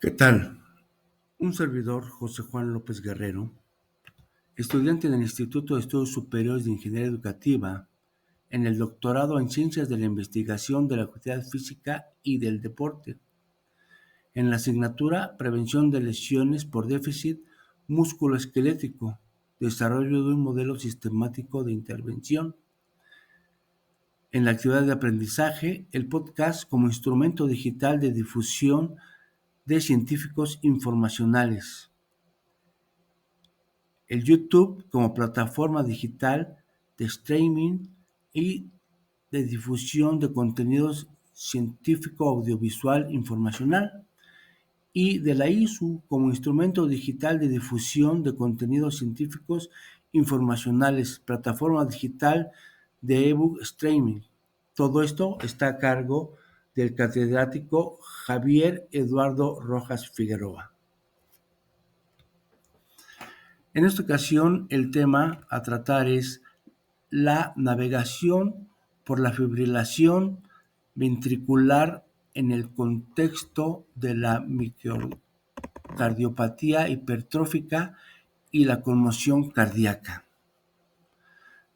¿Qué tal? Un servidor, José Juan López Guerrero, estudiante del Instituto de Estudios Superiores de Ingeniería Educativa, en el doctorado en Ciencias de la Investigación de la Actividad Física y del Deporte, en la asignatura Prevención de lesiones por déficit musculoesquelético, desarrollo de un modelo sistemático de intervención. En la actividad de aprendizaje, el podcast como instrumento digital de difusión de científicos informacionales. El YouTube como plataforma digital de streaming y de difusión de contenidos científico, audiovisual, informacional, y de la ISU como instrumento digital de difusión de contenidos científicos informacionales, plataforma digital de ebook streaming. Todo esto está a cargo del catedrático Javier Eduardo Rojas Figueroa. En esta ocasión, el tema a tratar es la navegación por la fibrilación ventricular en el contexto de la miocardiopatía hipertrófica y la conmoción cardíaca.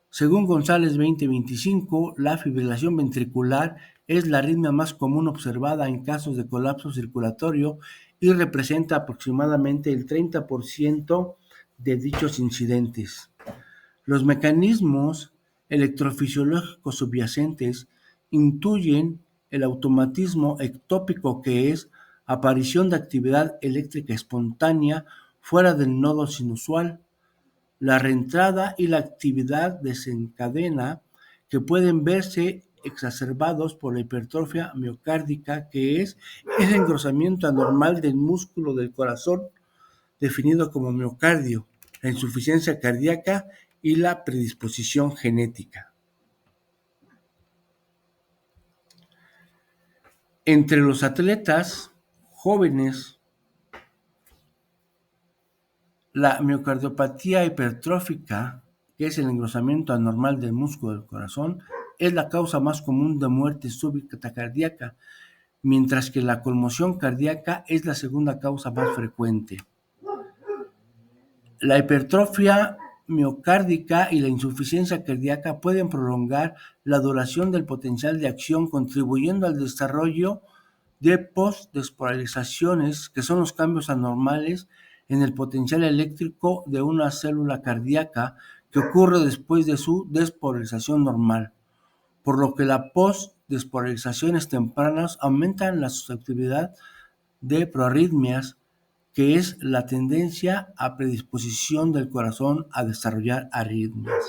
Según González 2025, la fibrilación ventricular es la arritmia más común observada en casos de colapso circulatorio y representa aproximadamente el 30% de dichos incidentes. Los mecanismos electrofisiológicos subyacentes intuyen el automatismo ectópico, que es aparición de actividad eléctrica espontánea fuera del nodo sinusal. La reentrada y la actividad desencadena que pueden verse exacerbados por la hipertrofia miocárdica, que es el engrosamiento anormal del músculo del corazón definido como miocardio, la insuficiencia cardíaca y la predisposición genética. Entre los atletas jóvenes, la miocardiopatía hipertrófica, que es el engrosamiento anormal del músculo del corazón, es la causa más común de muerte súbita cardíaca, mientras que la conmoción cardíaca es la segunda causa más frecuente. La hipertrofia miocárdica y la insuficiencia cardíaca pueden prolongar la duración del potencial de acción, contribuyendo al desarrollo de postdespolarizaciones, que son los cambios anormales en el potencial eléctrico de una célula cardíaca que ocurre después de su despolarización normal, por lo que las postdespolarizaciones tempranas aumentan la susceptibilidad de proarritmias, que es la tendencia a predisposición del corazón a desarrollar arritmias.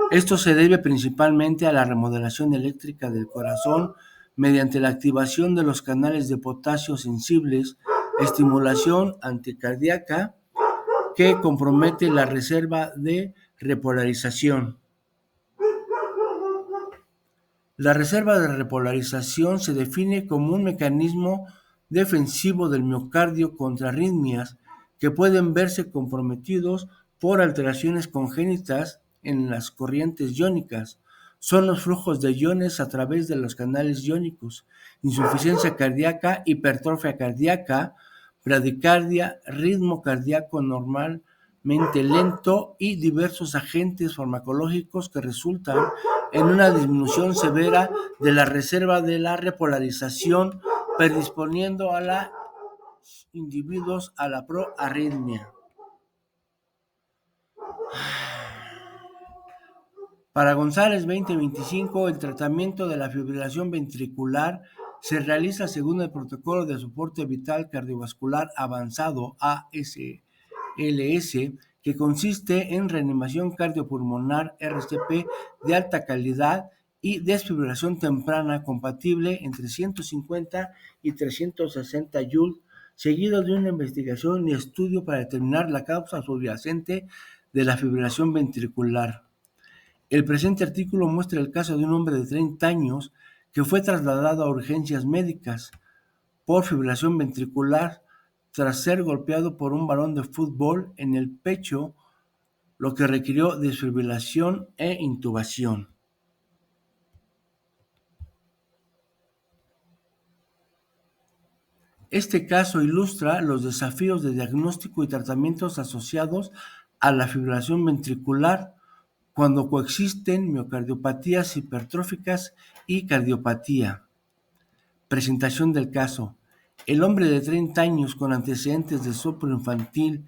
Esto se debe principalmente a la remodelación eléctrica del corazón mediante la activación de los canales de potasio sensibles, estimulación anticardíaca que compromete la reserva de repolarización. La reserva de repolarización se define como un mecanismo defensivo del miocardio contra arritmias que pueden verse comprometidos por alteraciones congénitas en las corrientes iónicas. Son los flujos de iones a través de los canales iónicos, insuficiencia cardíaca, hipertrofia cardíaca, bradicardia, ritmo cardíaco normalmente lento y diversos agentes farmacológicos que resultan en una disminución severa de la reserva de la repolarización, predisponiendo a los individuos a la proarritmia. Para González 2025, el tratamiento de la fibrilación ventricular se realiza según el Protocolo de Soporte Vital Cardiovascular Avanzado (ASLS), que consiste en reanimación cardiopulmonar (RCP) de alta calidad y desfibrilación temprana compatible entre 150 y 360 Joule, seguido de una investigación y estudio para determinar la causa subyacente de la fibrilación ventricular. El presente artículo muestra el caso de un hombre de 30 años que fue trasladado a urgencias médicas por fibrilación ventricular tras ser golpeado por un balón de fútbol en el pecho, lo que requirió desfibrilación e intubación. Este caso ilustra los desafíos de diagnóstico y tratamientos asociados a la fibrilación ventricular cuando coexisten miocardiopatías hipertróficas y cardiopatía. Presentación del caso. El hombre de 30 años con antecedentes de soplo infantil,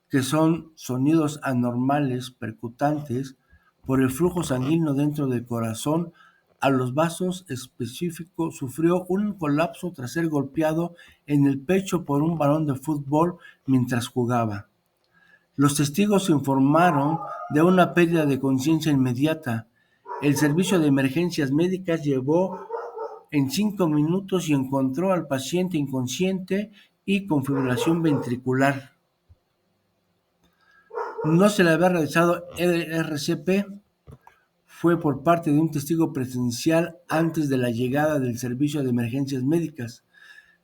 que son sonidos anormales percutantes por el flujo sanguíneo dentro del corazón a los vasos específicos, sufrió un colapso tras ser golpeado en el pecho por un balón de fútbol mientras jugaba. Los testigos informaron de una pérdida de conciencia inmediata. El servicio de emergencias médicas llegó en 5 minutos y encontró al paciente inconsciente y con fibrilación ventricular. No se le había realizado RCP, fue por parte de un testigo presencial antes de la llegada del servicio de emergencias médicas.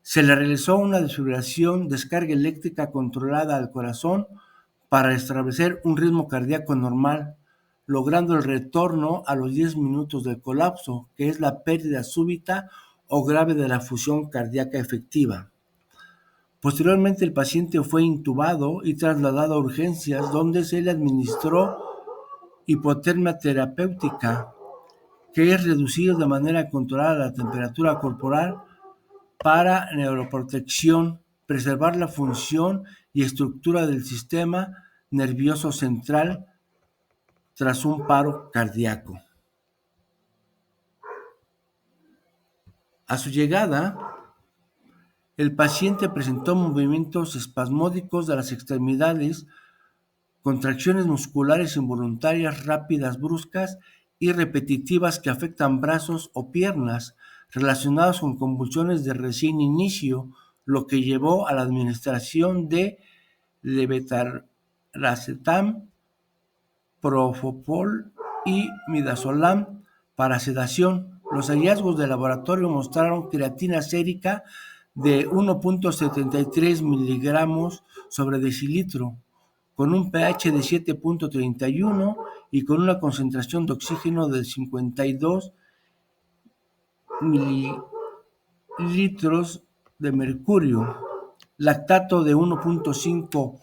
Se le realizó una desfibrilación, descarga eléctrica controlada al corazón para establecer un ritmo cardíaco normal, logrando el retorno a los 10 minutos del colapso, que es la pérdida súbita o grave de la fusión cardíaca efectiva. Posteriormente, el paciente fue intubado y trasladado a urgencias, donde se le administró hipotermia terapéutica, que es reducir de manera controlada la temperatura corporal para neuroprotección, preservar la función y estructura del sistema nervioso central tras un paro cardíaco. A su llegada, el paciente presentó movimientos espasmódicos de las extremidades, contracciones musculares involuntarias rápidas, bruscas y repetitivas que afectan brazos o piernas, relacionadas con convulsiones de recién inicio, lo que llevó a la administración de levetiracetam, propofol y midazolam para sedación. Los hallazgos de laboratorio mostraron creatina sérica de 1.73 miligramos sobre decilitro, con un pH de 7.31 y con una concentración de oxígeno de 52 mililitros de mercurio, lactato de 1.5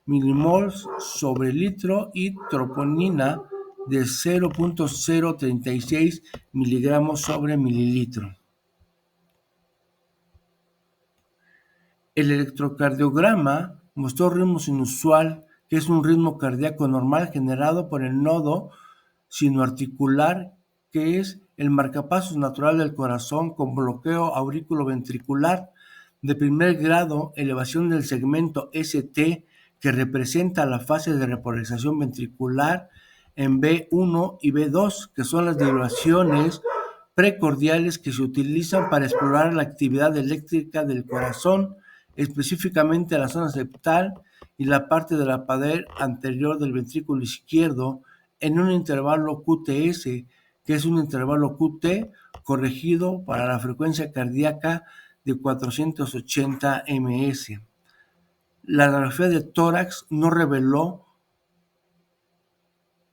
milimols sobre litro y troponina de 0.036 miligramos sobre mililitro. El electrocardiograma mostró ritmo inusual, que es un ritmo cardíaco normal generado por el nodo sinoarticular, que es el marcapasos natural del corazón con bloqueo aurículo-ventricular de primer grado, elevación del segmento ST, que representa la fase de repolarización ventricular en B1 y B2, que son las deviaciones precordiales que se utilizan para explorar la actividad eléctrica del corazón, específicamente la zona septal y la parte de la pared anterior del ventrículo izquierdo, en un intervalo QTS, que es un intervalo QT corregido para la frecuencia cardíaca de 480 ms. La radiografía de tórax no reveló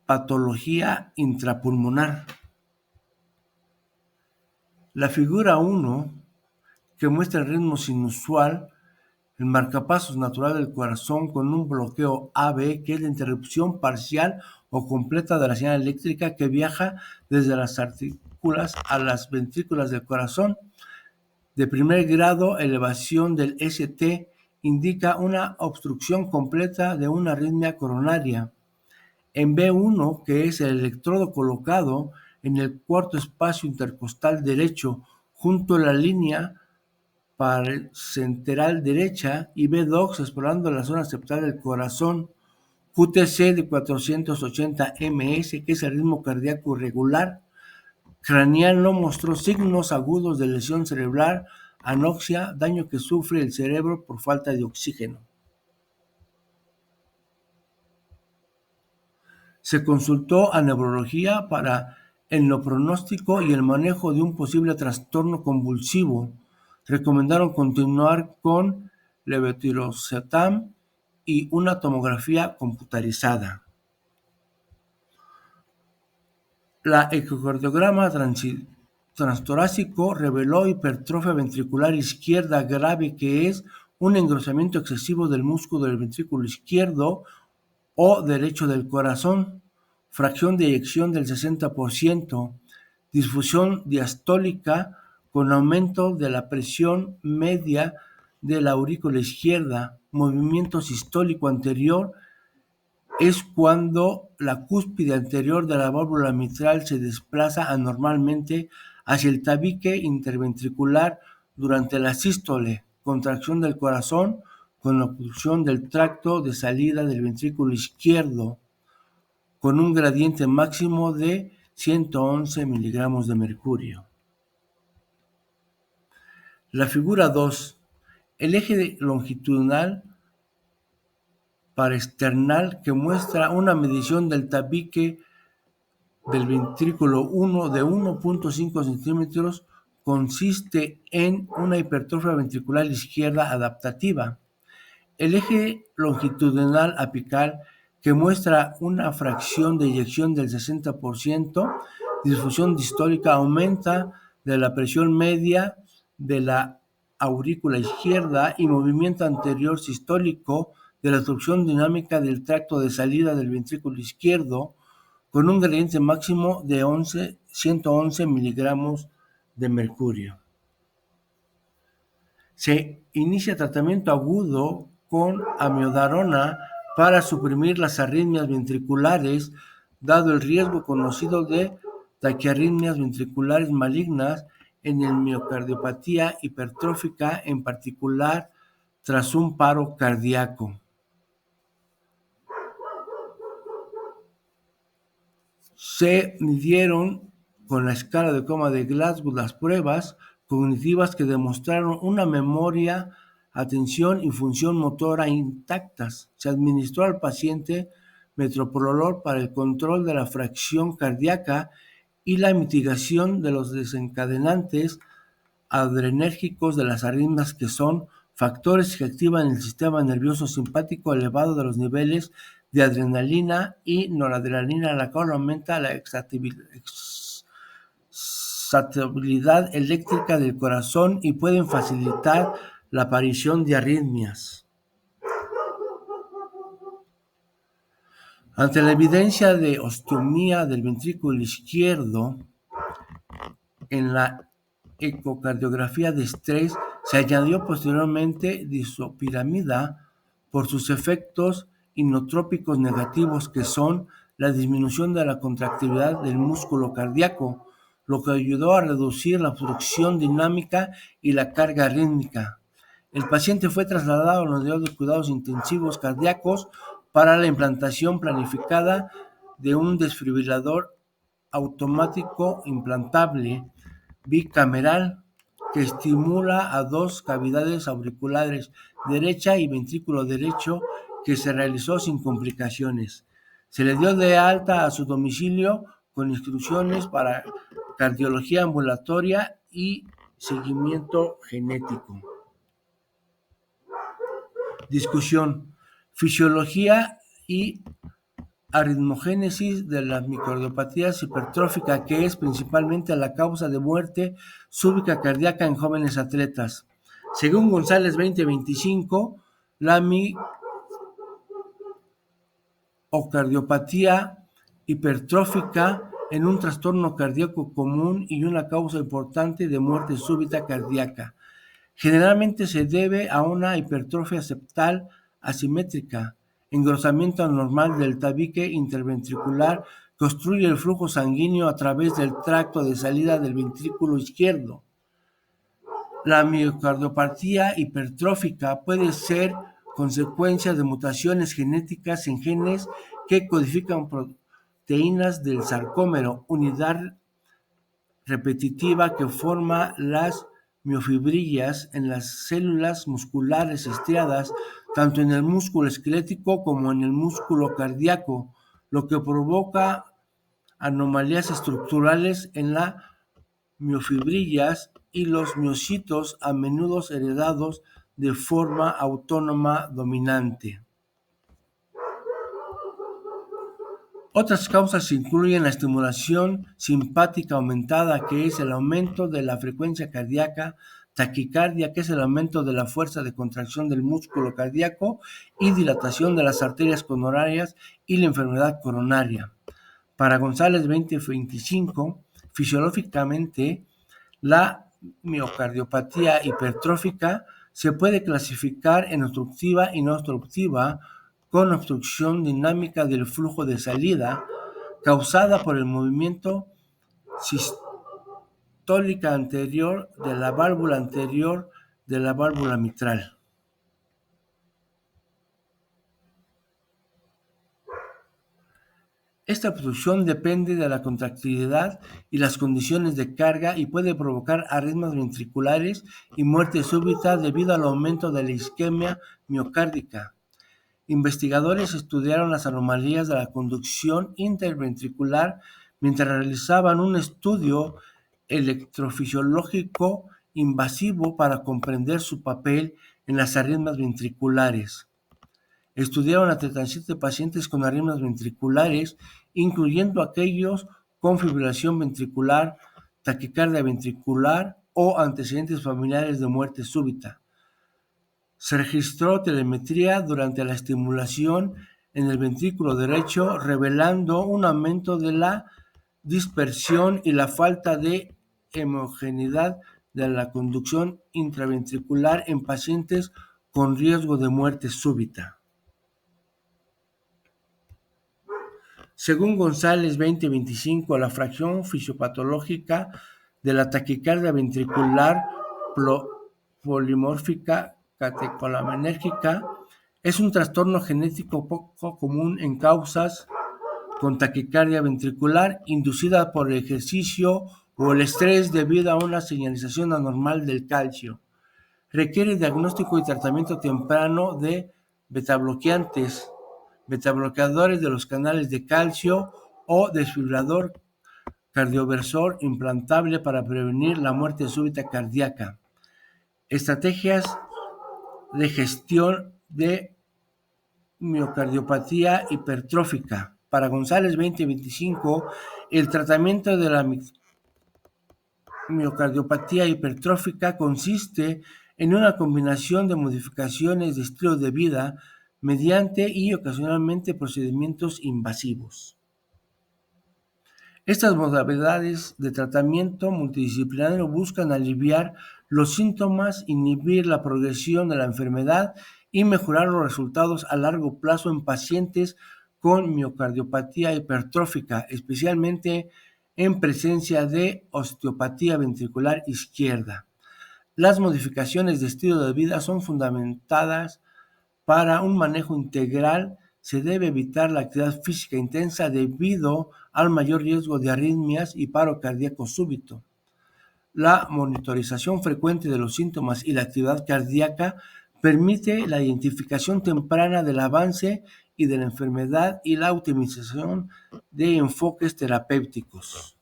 patología intrapulmonar. La figura 1, que muestra el ritmo inusual, el marcapasos natural del corazón con un bloqueo AB, que es la interrupción parcial o completa de la señal eléctrica que viaja desde las artículas a las ventrículas del corazón. De primer grado, elevación del ST indica una obstrucción completa de una arritmia coronaria. En B1, que es el electrodo colocado en el cuarto espacio intercostal derecho junto a la línea paracentral derecha, y B2 explorando la zona septal del corazón. QTC de 480 ms, que es el ritmo cardíaco irregular. Craneal no mostró signos agudos de lesión cerebral, anoxia, daño que sufre el cerebro por falta de oxígeno. Se consultó a neurología para el pronóstico y el manejo de un posible trastorno convulsivo. Recomendaron continuar con levetiracetam y una tomografía computarizada. La ecocardiograma transtorácico reveló hipertrofia ventricular izquierda grave, que es un engrosamiento excesivo del músculo del ventrículo izquierdo o derecho del corazón, fracción de eyección del 60%, disfusión diastólica con aumento de la presión media de la aurícula izquierda, movimiento sistólico anterior es cuando la cúspide anterior de la válvula mitral se desplaza anormalmente hacia el tabique interventricular durante la sístole, contracción del corazón con obstrucción del tracto de salida del ventrículo izquierdo, con un gradiente máximo de 111 miligramos de mercurio. La figura 2. El eje longitudinal paraesternal que muestra una medición del tabique del ventrículo 1 de 1.5 centímetros consiste en una hipertrofia ventricular izquierda adaptativa. El eje longitudinal apical que muestra una fracción de eyección del 60%, difusión distólica aumenta de la presión media de la aurícula izquierda y movimiento anterior sistólico de la obstrucción dinámica del tracto de salida del ventrículo izquierdo, con un gradiente máximo de 111 miligramos de mercurio. Se inicia tratamiento agudo con amiodarona para suprimir las arritmias ventriculares, dado el riesgo conocido de taquiarritmias ventriculares malignas en el miocardiopatía hipertrófica, en particular tras un paro cardíaco. Se midieron con la escala de coma de Glasgow las pruebas cognitivas que demostraron una memoria, atención y función motora intactas. Se administró al paciente metoprolol para el control de la fracción cardíaca y la mitigación de los desencadenantes adrenérgicos de las arritmias, que son factores que activan el sistema nervioso simpático elevado de los niveles de adrenalina y noradrenalina, la cual aumenta la excitabilidad eléctrica del corazón y pueden facilitar la aparición de arritmias. Ante la evidencia de osteomía del ventrículo izquierdo, en la ecocardiografía de estrés se añadió posteriormente disopiramida por sus efectos inotrópicos negativos, que son la disminución de la contractilidad del músculo cardíaco, lo que ayudó a reducir la obstrucción dinámica y la carga rítmica. El paciente fue trasladado a la unidad de cuidados intensivos cardíacos para la implantación planificada de un desfibrilador automático implantable bicameral que estimula a dos cavidades auriculares derecha y ventrículo derecho, que se realizó sin complicaciones. Se le dio de alta a su domicilio con instrucciones para cardiología ambulatoria y seguimiento genético. Discusión: fisiología y arritmogénesis de la miocardiopatía hipertrófica, que es principalmente la causa de muerte súbita cardíaca en jóvenes atletas. Según González 2025, la miocardiopatía hipertrófica es un trastorno cardíaco común y una causa importante de muerte súbita cardíaca. Generalmente se debe a una hipertrofia septal asimétrica, engrosamiento anormal del tabique interventricular que obstruye el flujo sanguíneo a través del tracto de salida del ventrículo izquierdo. La miocardiopatía hipertrófica puede ser consecuencia de mutaciones genéticas en genes que codifican proteínas del sarcómero, unidad repetitiva que forma las miofibrillas en las células musculares estriadas, tanto en el músculo esquelético como en el músculo cardíaco, lo que provoca anomalías estructurales en las miofibrillas y los miocitos, a menudo heredados de forma autónoma dominante. Otras causas incluyen la estimulación simpática aumentada, que es el aumento de la frecuencia cardíaca, taquicardia, que es el aumento de la fuerza de contracción del músculo cardíaco y dilatación de las arterias coronarias, y la enfermedad coronaria. Para González 2025, fisiológicamente, la miocardiopatía hipertrófica se puede clasificar en obstructiva y no obstructiva, con obstrucción dinámica del flujo de salida causada por el movimiento sistólica anterior de la válvula mitral. Esta obstrucción depende de la contractilidad y las condiciones de carga y puede provocar arritmias ventriculares y muerte súbita debido al aumento de la isquemia miocárdica. Investigadores estudiaron las anomalías de la conducción interventricular mientras realizaban un estudio electrofisiológico invasivo para comprender su papel en las arritmias ventriculares. Estudiaron a 37 pacientes con arritmias ventriculares, incluyendo aquellos con fibrilación ventricular, taquicardia ventricular o antecedentes familiares de muerte súbita. Se registró telemetría durante la estimulación en el ventrículo derecho, revelando un aumento de la dispersión y la falta de homogeneidad de la conducción intraventricular en pacientes con riesgo de muerte súbita. Según González 2025, la fracción fisiopatológica de la taquicardia ventricular polimórfica catecolinérgica es un trastorno genético poco común en causas con taquicardia ventricular inducida por el ejercicio o el estrés debido a una señalización anormal del calcio. Requiere diagnóstico y tratamiento temprano de betabloqueantes, betabloqueadores de los canales de calcio o desfibrilador cardioversor implantable para prevenir la muerte súbita cardíaca. Estrategias de gestión de miocardiopatía hipertrófica. Para González 2025, el tratamiento de la miocardiopatía hipertrófica consiste en una combinación de modificaciones de estilo de vida mediante y ocasionalmente procedimientos invasivos. Estas modalidades de tratamiento multidisciplinario buscan aliviar los síntomas, inhibir la progresión de la enfermedad y mejorar los resultados a largo plazo en pacientes con miocardiopatía hipertrófica, especialmente en presencia de osteopatía ventricular izquierda. Las modificaciones de estilo de vida son fundamentadas para un manejo integral. Se debe evitar la actividad física intensa debido al mayor riesgo de arritmias y paro cardíaco súbito. La monitorización frecuente de los síntomas y la actividad cardíaca permite la identificación temprana del avance y de la enfermedad y la optimización de enfoques terapéuticos.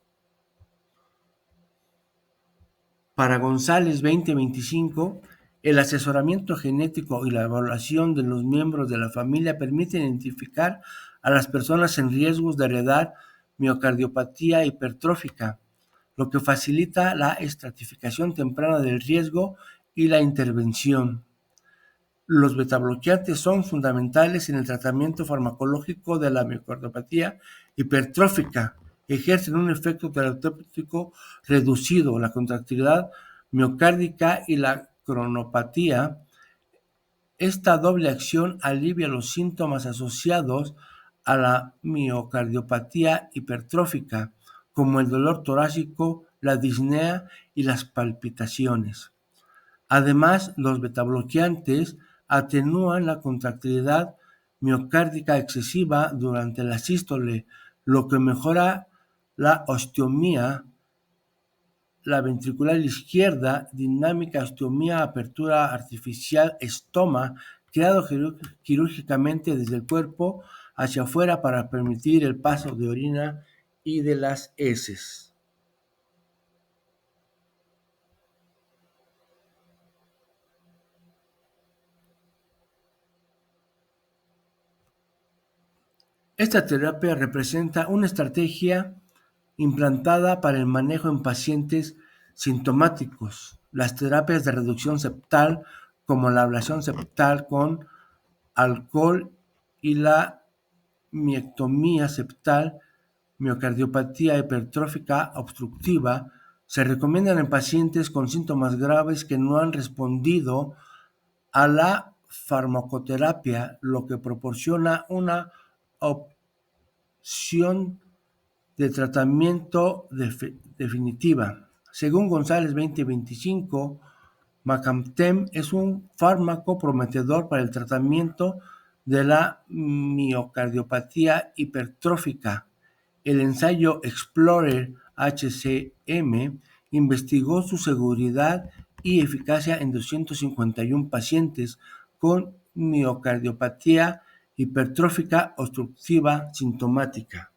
Para González 2025, el asesoramiento genético y la evaluación de los miembros de la familia permiten identificar a las personas en riesgos de heredar miocardiopatía hipertrófica, lo que facilita la estratificación temprana del riesgo y la intervención. Los betabloqueantes son fundamentales en el tratamiento farmacológico de la miocardiopatía hipertrófica. Ejercen un efecto terapéutico reducido la contractilidad miocárdica y la cronopatía. Esta doble acción alivia los síntomas asociados a la miocardiopatía hipertrófica, como el dolor torácico, la disnea y las palpitaciones. Además, los betabloqueantes atenúan la contractilidad miocárdica excesiva durante la sístole, lo que mejora la osteomía, la ventricular izquierda, dinámica osteomía, apertura artificial, estoma, creado quirúrgicamente desde el cuerpo hacia afuera para permitir el paso de orina y de las heces. Esta terapia representa una estrategia implantada para el manejo en pacientes sintomáticos. Las terapias de reducción septal, como la ablación septal con alcohol y la miectomía septal, miocardiopatía hipertrófica obstructiva, se recomiendan en pacientes con síntomas graves que no han respondido a la farmacoterapia, lo que proporciona una opción de tratamiento definitiva. Según González 2025, Macamtem es un fármaco prometedor para el tratamiento de la miocardiopatía hipertrófica. El ensayo Explorer-HCM investigó su seguridad y eficacia en 251 pacientes con miocardiopatía hipertrófica obstructiva sintomática.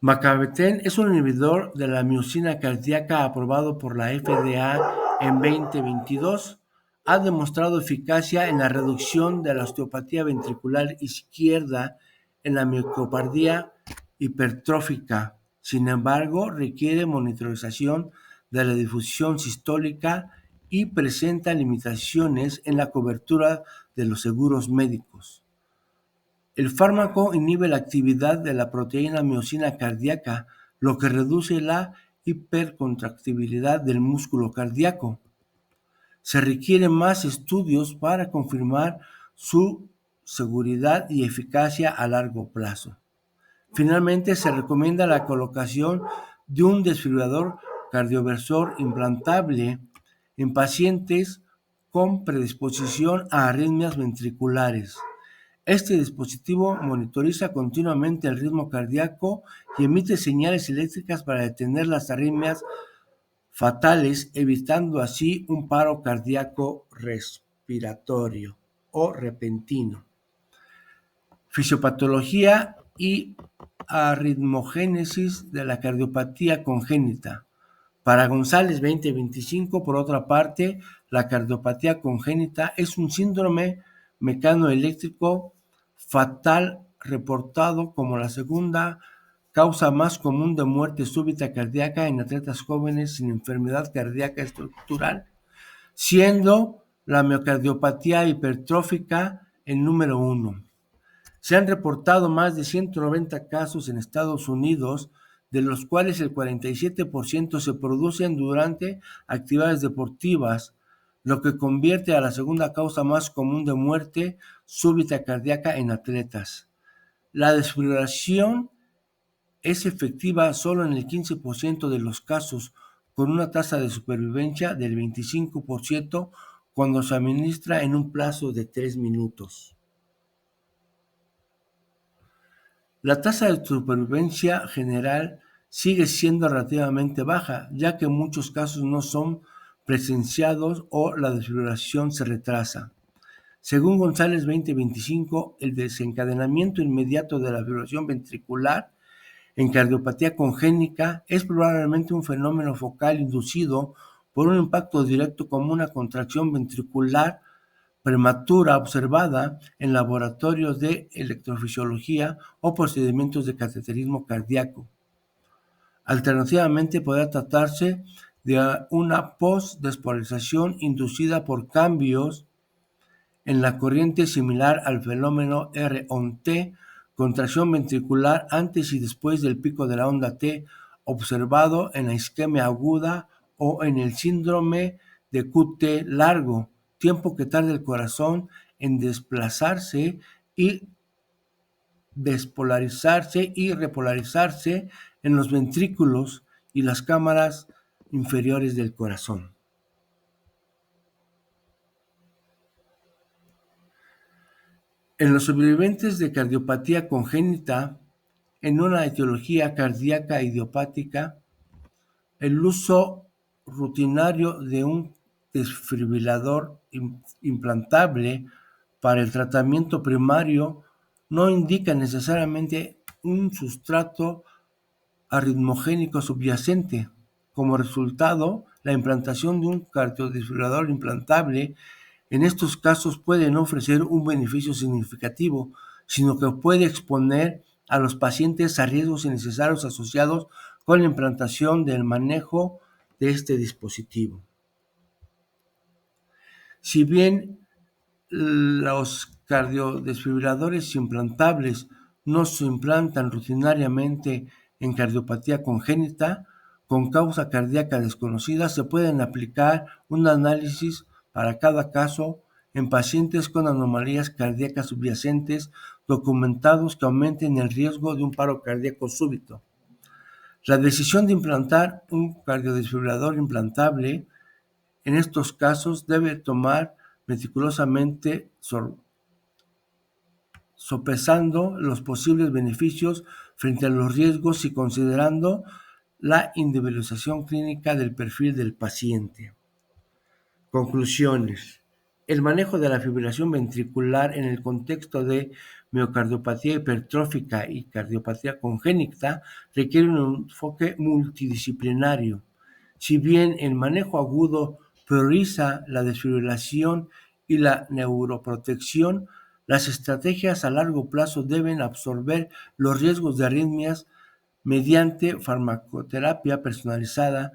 Macabetén es un inhibidor de la miosina cardíaca aprobado por la FDA en 2022. Ha demostrado eficacia en la reducción de la osteopatía ventricular izquierda en la miocardía hipertrófica. Sin embargo, requiere monitorización de la difusión sistólica y presenta limitaciones en la cobertura de los seguros médicos. El fármaco inhibe la actividad de la proteína miosina cardíaca, lo que reduce la hipercontractibilidad del músculo cardíaco. Se requieren más estudios para confirmar su seguridad y eficacia a largo plazo. Finalmente, se recomienda la colocación de un desfibrilador cardioversor implantable en pacientes con predisposición a arritmias ventriculares. Este dispositivo monitoriza continuamente el ritmo cardíaco y emite señales eléctricas para detener las arritmias fatales, evitando así un paro cardíaco respiratorio o repentino. Fisiopatología y arritmogénesis de la cardiopatía congénita. Para González 2025, por otra parte, la cardiopatía congénita es un síndrome mecanoeléctrico fatal reportado como la segunda causa más común de muerte súbita cardíaca en atletas jóvenes sin enfermedad cardíaca estructural, siendo la miocardiopatía hipertrófica el número uno. Se han reportado más de 190 casos en Estados Unidos, de los cuales el 47% se producen durante actividades deportivas, lo que convierte a la segunda causa más común de muerte súbita cardíaca en atletas. La desfibrilación es efectiva solo en el 15% de los casos, con una tasa de supervivencia del 25% cuando se administra en un plazo de 3 minutos. La tasa de supervivencia general sigue siendo relativamente baja, ya que muchos casos no son presenciados o la desfibrilación se retrasa. Según González 2025, el desencadenamiento inmediato de la fibrilación ventricular en cardiopatía congénita es probablemente un fenómeno focal inducido por un impacto directo como una contracción ventricular prematura observada en laboratorios de electrofisiología o procedimientos de cateterismo cardíaco. Alternativamente, podría tratarse de una postdespolarización inducida por cambios en la corriente similar al fenómeno R-on-T, contracción ventricular antes y después del pico de la onda T, observado en la isquemia aguda o en el síndrome de QT largo, tiempo que tarda el corazón en desplazarse y despolarizarse y repolarizarse en los ventrículos y las cámaras inferiores del corazón. En los sobrevivientes de cardiopatía congénita, en una etiología cardíaca idiopática, el uso rutinario de un desfibrilador implantable para el tratamiento primario no indica necesariamente un sustrato arritmogénico subyacente. Como resultado, la implantación de un cardiodesfibrilador implantable En estos casos puede no ofrecer un beneficio significativo, sino que puede exponer a los pacientes a riesgos innecesarios asociados con la implantación del manejo de este dispositivo. Si bien los cardiodesfibriladores implantables no se implantan rutinariamente en cardiopatía congénita con causa cardíaca desconocida, se pueden aplicar un análisis para cada caso en pacientes con anomalías cardíacas subyacentes documentados que aumenten el riesgo de un paro cardíaco súbito. La decisión de implantar un cardiodesfibrilador implantable en estos casos debe tomar meticulosamente sopesando los posibles beneficios frente a los riesgos y considerando la individualización clínica del perfil del paciente. Conclusiones. El manejo de la fibrilación ventricular en el contexto de miocardiopatía hipertrófica y cardiopatía congénita requiere un enfoque multidisciplinario. Si bien el manejo agudo prioriza la desfibrilación y la neuroprotección, las estrategias a largo plazo deben absorber los riesgos de arritmias mediante farmacoterapia personalizada,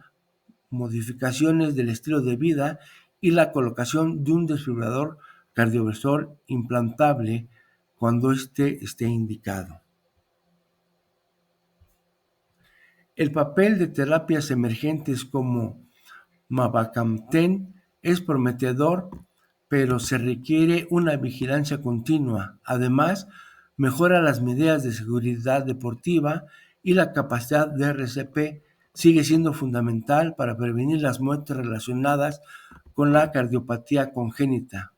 modificaciones del estilo de vida y la colocación de un desfibrilador cardioversor implantable cuando éste esté indicado. El papel de terapias emergentes como mavacamten es prometedor, pero se requiere una vigilancia continua. Además, mejora las medidas de seguridad deportiva y la capacidad de RCP sigue siendo fundamental para prevenir las muertes relacionadas con la cardiopatía congénita.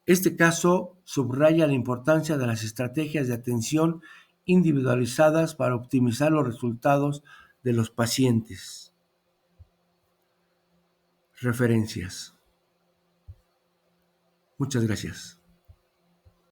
Este caso subraya la importancia de las estrategias de atención individualizadas para optimizar los resultados de los pacientes. Referencias. Muchas gracias.